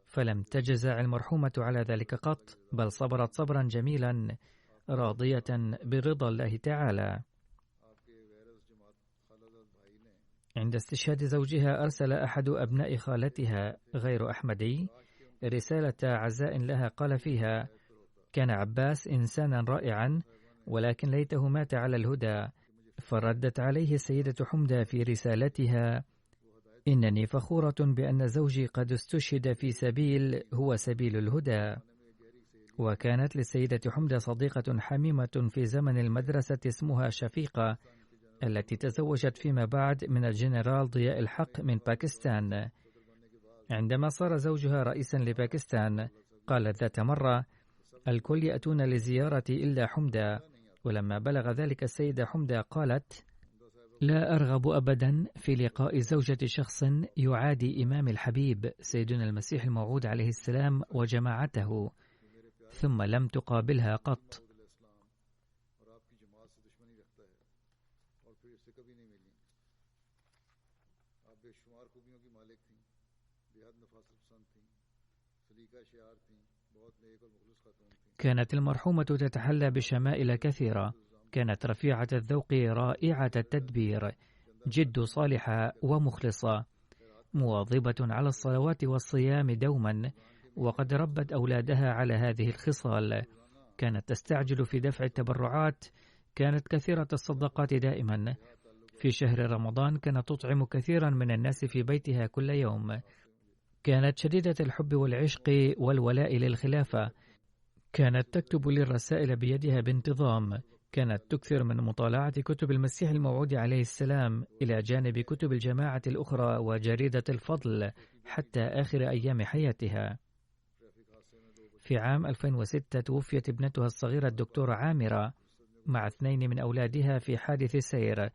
فلم تجزع المرحومة على ذلك قط، بل صبرت صبرا جميلا راضية برضا الله تعالى. عند استشهاد زوجها أرسل أحد أبناء خالتها غير أحمدي رسالة عزاء لها، قال فيها: كان عباس إنسانا رائعا، ولكن ليته مات على الهدى. فردت عليه السيدة حمدة في رسالتها: إنني فخورة بأن زوجي قد استشهد في سبيل هو سبيل الهدى. وكانت للسيدة حمدة صديقة حميمة في زمن المدرسة اسمها شفيقة، التي تزوجت فيما بعد من الجنرال ضياء الحق من باكستان. عندما صار زوجها رئيسا لباكستان قالت ذات مرة: الكل يأتون لزيارتي إلا حمدة. ولما بلغ ذلك السيدة حمدة قالت: لا أرغب أبدا في لقاء زوجة شخص يعادي إمام الحبيب سيدنا المسيح الموعود عليه السلام وجماعته، ثم لم تقابلها قط. كانت المرحومة تتحلى بشمائل كثيرة، كانت رفيعة الذوق رائعة التدبير، جد صالحة ومخلصة، مواظبة على الصلوات والصيام دوما، وقد ربت أولادها على هذه الخصال. كانت تستعجل في دفع التبرعات، كانت كثيرة الصدقات دائما. في شهر رمضان كانت تطعم كثيرا من الناس في بيتها كل يوم. كانت شديدة الحب والعشق والولاء للخلافة. كانت تكتب لي الرسائل بيدها بانتظام. كانت تكثر من مطالعة كتب المسيح الموعود عليه السلام إلى جانب كتب الجماعة الأخرى وجريدة الفضل حتى آخر أيام حياتها. في عام 2006 توفيت ابنتها الصغيرة الدكتورة عامرة مع 2 من أولادها في حادث سير،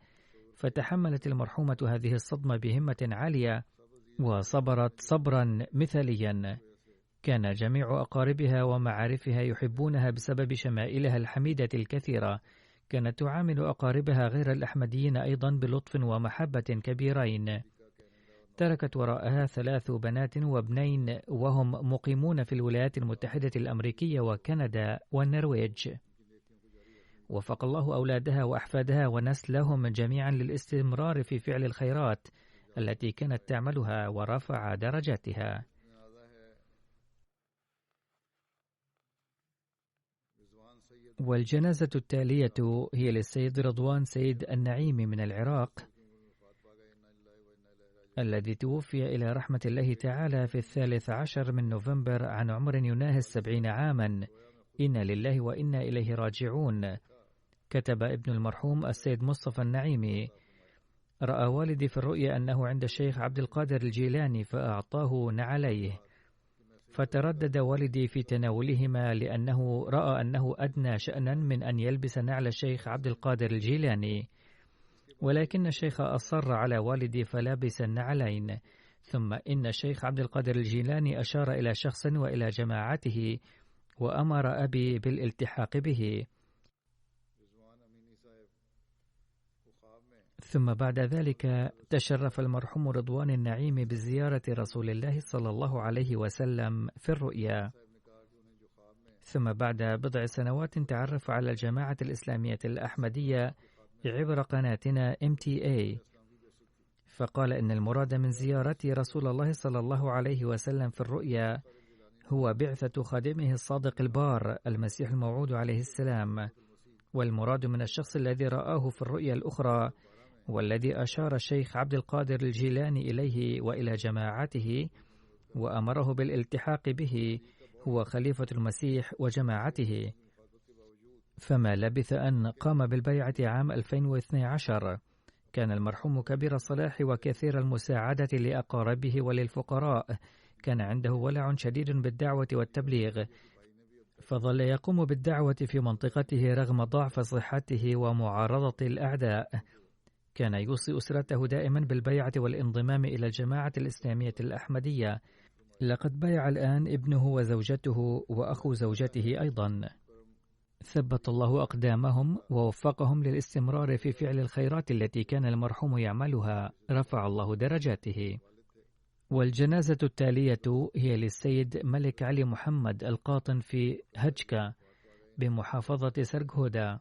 فتحملت المرحومة هذه الصدمة بهمة عالية وصبرت صبرا مثاليا. كان جميع أقاربها ومعارفها يحبونها بسبب شمائلها الحميدة الكثيرة. كانت تعامل أقاربها غير الأحمديين أيضا بلطف ومحبة كبيرين. تركت وراءها 3 بنات وابنين، وهم مقيمون في الولايات المتحدة الأمريكية وكندا والنرويج. وفق الله أولادها وأحفادها ونسلهم جميعا للاستمرار في فعل الخيرات التي كانت تعملها، ورفع درجاتها. والجنازة التالية هي للسيد رضوان سيد النعيم من العراق، الذي توفي إلى رحمة الله تعالى في 13 من نوفمبر عن عمر يناهز 70 عاما. إنا لله وإنا إليه راجعون. كتب ابن المرحوم السيد مصطفى النعيمي: رأى والدي في الرؤيا أنه عند الشيخ عبد القادر الجيلاني فأعطاه نعليه، فتردد والدي في تناولهما لأنه رأى أنه أدنى شأنا من أن يلبس نعل الشيخ عبد القادر الجيلاني، ولكن الشيخ أصر على والدي فلبس النعلين. ثم إن الشيخ عبد القادر الجيلاني أشار إلى شخص وإلى جماعته وأمر أبي بالالتحاق به. ثم بعد ذلك تشرف المرحوم رضوان النعيم بزيارة رسول الله صلى الله عليه وسلم في الرؤيا. ثم بعد بضع سنوات تعرف على الجماعة الإسلامية الأحمدية عبر قناتنا MTA، فقال إن المراد من زيارة رسول الله صلى الله عليه وسلم في الرؤيا هو بعثة خادمه الصادق البار المسيح الموعود عليه السلام، والمراد من الشخص الذي رآه في الرؤيا الأخرى والذي أشار الشيخ عبد القادر الجيلاني إليه وإلى جماعته وأمره بالالتحاق به هو خليفة المسيح وجماعته. فما لبث أن قام بالبيعة عام 2012. كان المرحوم كبير الصلاح وكثير المساعدة لأقاربه وللفقراء، كان عنده ولع شديد بالدعوة والتبليغ، فظل يقوم بالدعوة في منطقته رغم ضعف صحته ومعارضة الأعداء. كان يوصي أسرته دائما بالبيعة والانضمام إلى الجماعة الإسلامية الأحمدية. لقد بايع الآن ابنه وزوجته وأخو زوجته أيضا. ثبت الله أقدامهم ووفقهم للاستمرار في فعل الخيرات التي كان المرحوم يعملها، رفع الله درجاته. والجنازة التالية هي للسيد ملك علي محمد القاطن في هجكا بمحافظة سرغودا،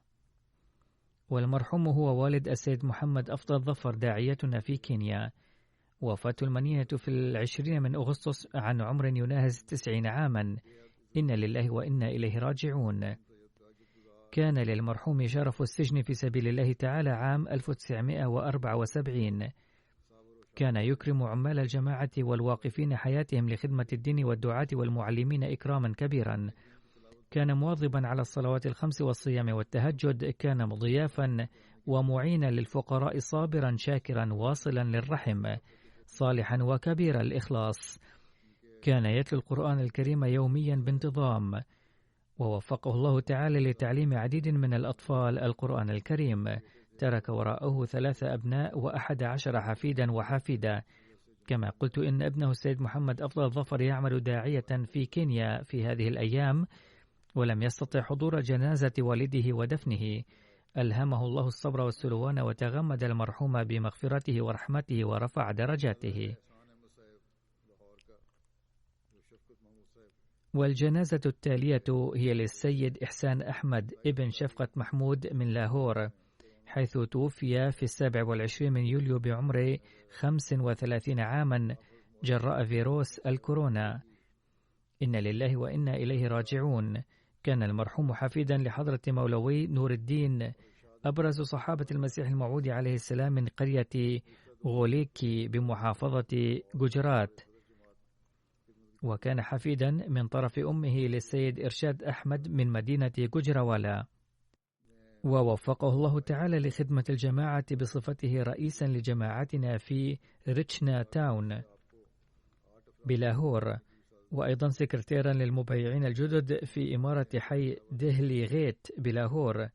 والمرحوم هو والد السيد محمد أفضل ظفر داعيتنا في كينيا. وفاته المنية في 20 من أغسطس عن عمر يناهز 90 عاما. إن لله وإنا إليه راجعون. كان للمرحوم شرف السجن في سبيل الله تعالى عام 1974. كان يكرم عمال الجماعة والواقفين حياتهم لخدمة الدين والدعاة والمعلمين إكراما كبيرا. كان مواظبا على الصلوات الخمس والصيام والتهجد. كان مضيافا ومعينا للفقراء، صابرا شاكرا واصلا للرحم، صالحا وكبير الإخلاص. كان يتلو القرآن الكريم يوميا بانتظام، ووفقه الله تعالى لتعليم عديد من الأطفال القرآن الكريم. ترك وراءه 3 أبناء و11 حفيدا وحفيدة. كما قلت إن ابنه السيد محمد أفضل ظفر يعمل داعية في كينيا في هذه الأيام، ولم يستطع حضور جنازة والده ودفنه. ألهمه الله الصبر والسلوان وتغمد المرحوم بمغفرته ورحمته ورفع درجاته. والجنازة التالية هي للسيد إحسان أحمد ابن شفقة محمود من لاهور، حيث توفي في 27 من يوليو بعمر 35 عاما جراء فيروس الكورونا. إن لله وإنا إليه راجعون. كان المرحوم حفيدا لحضرة مولوي نور الدين، أبرز صحابة المسيح الموعود عليه السلام من قرية غوليكي بمحافظة جوجرات. وكان حفيدا من طرف أمه للسيد إرشاد أحمد من مدينة جوجراوالا. ووفقه الله تعالى لخدمة الجماعة بصفته رئيسا لجماعتنا في ريتشنا تاون بلاهور، وأيضا سكرتيرا للمبايعين الجدد في إمارة حي دهلي غيت بلاهور.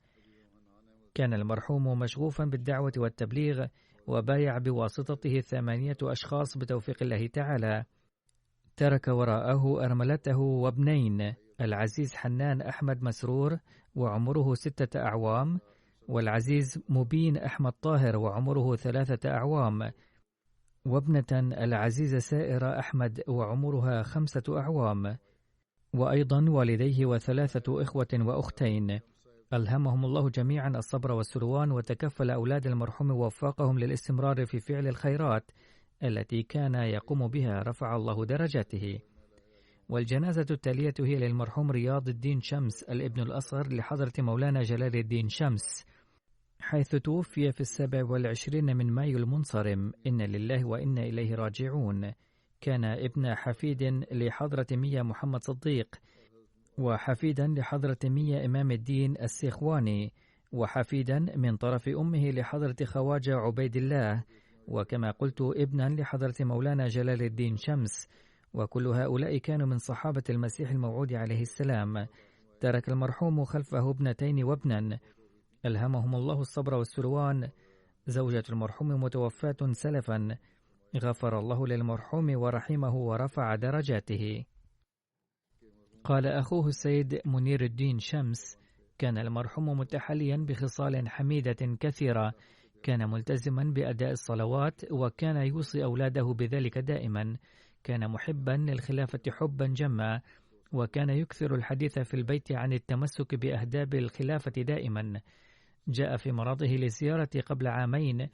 كان المرحوم مشغوفا بالدعوة والتبليغ، وبايع بواسطته 8 أشخاص بتوفيق الله تعالى. ترك وراءه أرملته وابنين، العزيز حنان أحمد مسرور وعمره 6 أعوام، والعزيز مبين أحمد طاهر وعمره 3 أعوام، وابنة العزيزة سائرة أحمد وعمرها 5 أعوام، وأيضا والديه و3 إخوة وأختين. ألهمهم الله جميعا الصبر والسلوان، وتكفل أولاد المرحوم ووفقهم للاستمرار في فعل الخيرات التي كان يقوم بها، رفع الله درجاته. والجنازة التالية هي للمرحوم رياض الدين شمس الابن الأصغر لحضرة مولانا جلال الدين شمس، حيث توفي في 27 من مايو المنصرم. إن لله وإنا إليه راجعون. كان ابن حفيد لحضرة مية محمد صديق، وحفيدا لحضرة مية إمام الدين السيخواني، وحفيدا من طرف أمه لحضرة خواجة عبيد الله، وكما قلت ابنا لحضرة مولانا جلال الدين شمس. وكل هؤلاء كانوا من صحابة المسيح الموعود عليه السلام. ترك المرحوم خلفه ابنتين وابنا، ألهمهم الله الصبر والسلوان. زوجة المرحوم متوفاة سلفا، غفر الله للمرحوم ورحمه ورفع درجاته. قال أخوه السيد منير الدين شمس: كان المرحوم متحليا بخصال حميدة كثيرة، كان ملتزما بأداء الصلوات، وكان يوصي أولاده بذلك دائما. كان محبا للخلافة حبا جما، وكان يكثر الحديث في البيت عن التمسك بأهداب الخلافة دائما. جاء في مرضه للزيارة قبل عامين،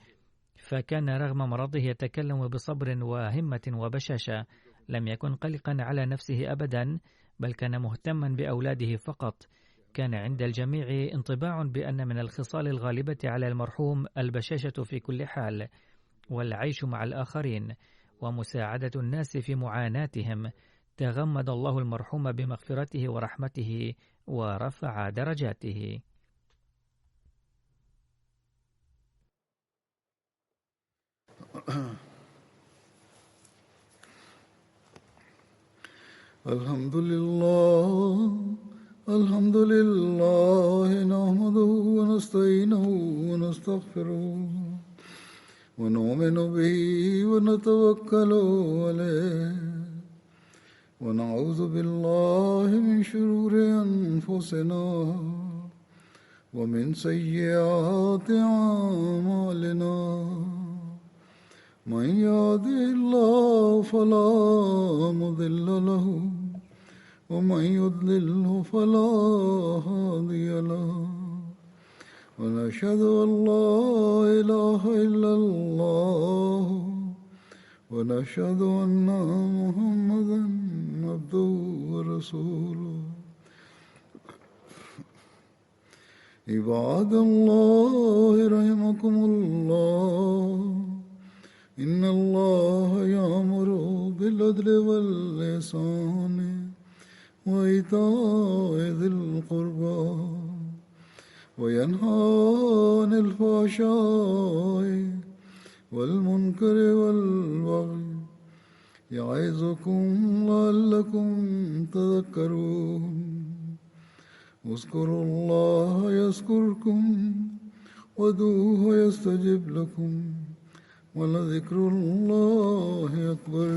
فكان رغم مرضه يتكلم بصبر وهمة وبشاشة. لم يكن قلقا على نفسه أبدا، بل كان مهتما بأولاده فقط. كان عند الجميع انطباع بأن من الخصال الغالبة على المرحوم البشاشة في كل حال، والعيش مع الآخرين، ومساعدة الناس في معاناتهم. تغمد الله المرحوم بمغفرته ورحمته، ورفع درجاته. الحمد لله نحمده ونستعينه ونستغفره ونؤمن به ونتوكل عليه ونعوذ بالله من شرور أنفسنا ومن سيئات أعمالنا. من يهده الله فلا مضل له ومن يضلله فلا هادي له ونشهد أن لا إله إلا الله ونشهد أن محمدا عبده ورسوله. عباد الله رحمكم الله، إن الله يأمر بالعدل والإحسان وإيتاء ذي القربى وينهى عن الفحشاء والمنكر والبغي يعظكم لعلكم تذكرون. اذكروا الله يذكركم وادعوه يستجب لكم ولذكر الله أكبر.